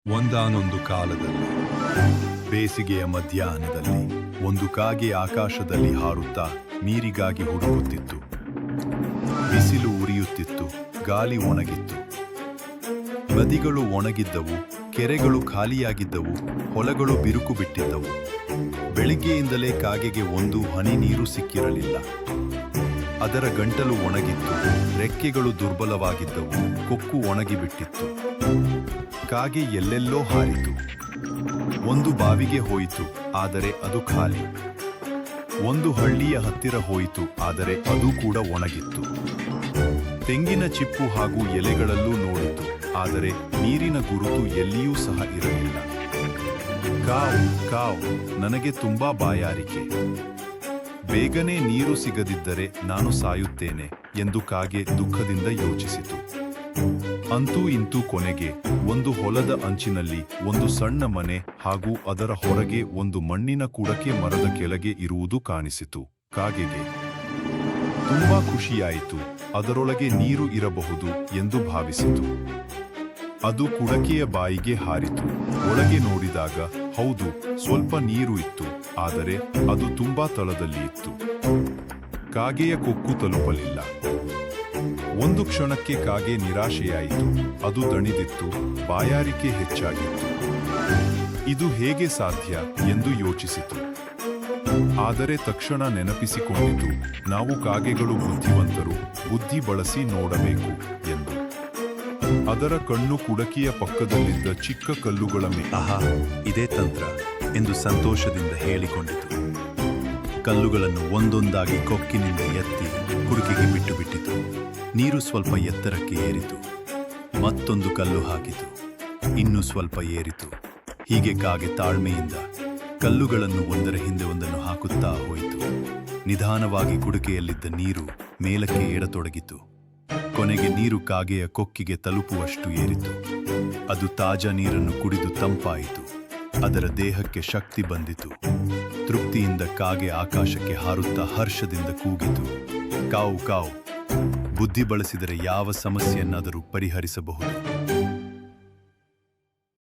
ಒಂದಾನೊಂದು ಕಾಲದಲ್ಲಿ ಬೇಸಿಗೆಯ ಮಧ್ಯಾಹ್ನದಲ್ಲಿ ಒಂದು ಕಾಗೆ ಆಕಾಶದಲ್ಲಿ ಹಾರುತ್ತಾ ನೀರಿಗಾಗಿ ಹುಡುಕುತ್ತಿತ್ತು. ಬಿಸಿಲು ಉರಿಯುತ್ತಿತ್ತು, ಗಾಳಿ ಒಣಗಿತ್ತು. ನದಿಗಳು ಒಣಗಿದ್ದವು, ಕೆರೆಗಳು ಖಾಲಿಯಾಗಿದ್ದವು, ಹೊಲಗಳು ಬಿರುಕು ಬಿಟ್ಟಿದ್ದವು. ಬೆಳಿಗ್ಗೆಯಿಂದಲೇ ಕಾಗೆಗೆ ಒಂದು ಹನಿ ನೀರು ಸಿಕ್ಕಿರಲಿಲ್ಲ. ಅದರ ಗಂಟಲು ಒಣಗಿತ್ತು, ರೆಕ್ಕೆಗಳು ದುರ್ಬಲವಾಗಿದ್ದವು, ಕೊಕ್ಕು ಒಣಗಿಬಿಟ್ಟಿತ್ತು. ಕಾಗೆ ಎಲ್ಲೆಲ್ಲೋ ಹಾರಿತು. ಒಂದು ಬಾವಿಗೆ ಹೋಯಿತು, ಆದರೆ ಅದು ಖಾಲಿ. ಒಂದು ಹಳ್ಳಿಯ ಹತ್ತಿರ ಹೋಯಿತು, ಆದರೆ ಅದು ಕೂಡ ಒಣಗಿತ್ತು. ತೆಂಗಿನ ಚಿಪ್ಪು ಹಾಗೂ ಎಲೆಗಳಲ್ಲೂ ನೋಡಿತು, ಆದರೆ ನೀರಿನ ಗುರುತು ಎಲ್ಲಿಯೂ ಸಹ ಇರಲಿಲ್ಲ. ಕಾವು ಕಾವು, ನನಗೆ ತುಂಬಾ ಬಾಯಾರಿಕೆ. ಬೇಗನೆ ನೀರು ಸಿಗದಿದ್ದರೆ ನಾನು ಸಾಯುತ್ತೇನೆ ಎಂದು ಕಾಗೆ ದುಃಖದಿಂದ ಯೋಚಿಸಿತು. ಅಂತೂ ಇಂತೂ ಕೊನೆಗೆ ಒಂದು ಹೊಲದ ಅಂಚಿನಲ್ಲಿ ಒಂದು ಸಣ್ಣ ಮನೆ ಹಾಗೂ ಅದರ ಹೊರಗೆ ಒಂದು ಮಣ್ಣಿನ ಕುಡಕೆ ಮರದ ಕೆಳಗೆ ಇರುವುದು ಕಾಣಿಸಿತು. ಕಾಗೆಗೆ ತುಂಬಾ ಖುಷಿಯಾಯಿತು. ಅದರೊಳಗೆ ನೀರು ಇರಬಹುದು ಎಂದು ಭಾವಿಸಿತು. ಅದು ಕುಡಕೆಯ ಬಾಯಿಗೆ ಹಾರಿತು. ಒಳಗೆ ನೋಡಿದಾಗ ಹೌದು, ಸ್ವಲ್ಪ ನೀರು ಇತ್ತು, ಆದರೆ ಅದು ತುಂಬಾ ತಳದಲ್ಲಿ ಇತ್ತು. ಕಾಗೆಯ ಕೊಕ್ಕು ತಲುಪಲಿಲ್ಲ. ಒಂದು ಕ್ಷಣಕ್ಕೆ ಕಾಗೆ ನಿರಾಶೆಯಾಯಿತು. ಅದು ದಣಿದಿತ್ತು, ಬಾಯಾರಿಕೆ ಹೆಚ್ಚಾಗಿತ್ತು. ಇದು ಹೇಗೆ ಸಾಧ್ಯ ಎಂದು ಯೋಚಿಸಿತು. ಆದರೆ ತಕ್ಷಣ ನೆನಪಿಸಿಕೊಂಡಿತು, ನಾವು ಕಾಗೆಗಳು ಬುದ್ಧಿವಂತರು, ಬುದ್ಧಿ ಬಳಸಿ ನೋಡಬೇಕು ಎಂದು. ಅದರ ಕಣ್ಣು ಕುಡಕಿಯ ಪಕ್ಕದಲ್ಲಿದ್ದ ಚಿಕ್ಕ ಕಲ್ಲುಗಳ ಮೇಲೆ ಆಹಾ, ಇದೇ ತಂತ್ರ ಎಂದು ಸಂತೋಷದಿಂದ ಹೇಳಿಕೊಂಡಿತು. ಕಲ್ಲುಗಳನ್ನು ಒಂದೊಂದಾಗಿ ಕೊಕ್ಕಿನಿಂದ ಎತ್ತಿ ಕುಡುಕಿಗೆ ಬಿಟ್ಟು ಬಿಟ್ಟಿತು. ನೀರು ಸ್ವಲ್ಪ ಎತ್ತರಕ್ಕೆ ಏರಿತು. ಮತ್ತೊಂದು ಕಲ್ಲು ಹಾಕಿತು. ಇನ್ನೂ ಸ್ವಲ್ಪ ಏರಿತು. ಹೀಗೆ ಕಾಗೆ ತಾಳ್ಮೆಯಿಂದ ಕಲ್ಲುಗಳನ್ನು ಒಂದರ ಹಿಂದೆ ಒಂದನ್ನು ಹಾಕುತ್ತಾ ಹೋಯಿತು. ನಿಧಾನವಾಗಿ ಕುಡಿಕೆಯಲ್ಲಿದ್ದ ನೀರು ಮೇಲಕ್ಕೆ ಏರತೊಡಗಿತು. ಕೊನೆಗೆ ನೀರು ಕಾಗೆಯ ಕೊಕ್ಕಿಗೆ ತಲುಪುವಷ್ಟು ಏರಿತು. ಅದು ತಾಜಾ ನೀರನ್ನು ಕುಡಿದು ತಂಪಾಯಿತು. ಅದರ ದೇಹಕ್ಕೆ ಶಕ್ತಿ ಬಂದಿತು. ತೃಪ್ತಿಯಿಂದ ಕಾಗೆ ಆಕಾಶಕ್ಕೆ ಹಾರುತ್ತಾ ಹರ್ಷದಿಂದ ಕೂಗಿತು, ಕಾವು ಕಾವು, ಬುದ್ಧಿ ಬಳಸಿದರೆ ಯಾವ ಸಮಸ್ಯೆಯನ್ನಾದರೂ ಪರಿಹರಿಸಬಹುದು.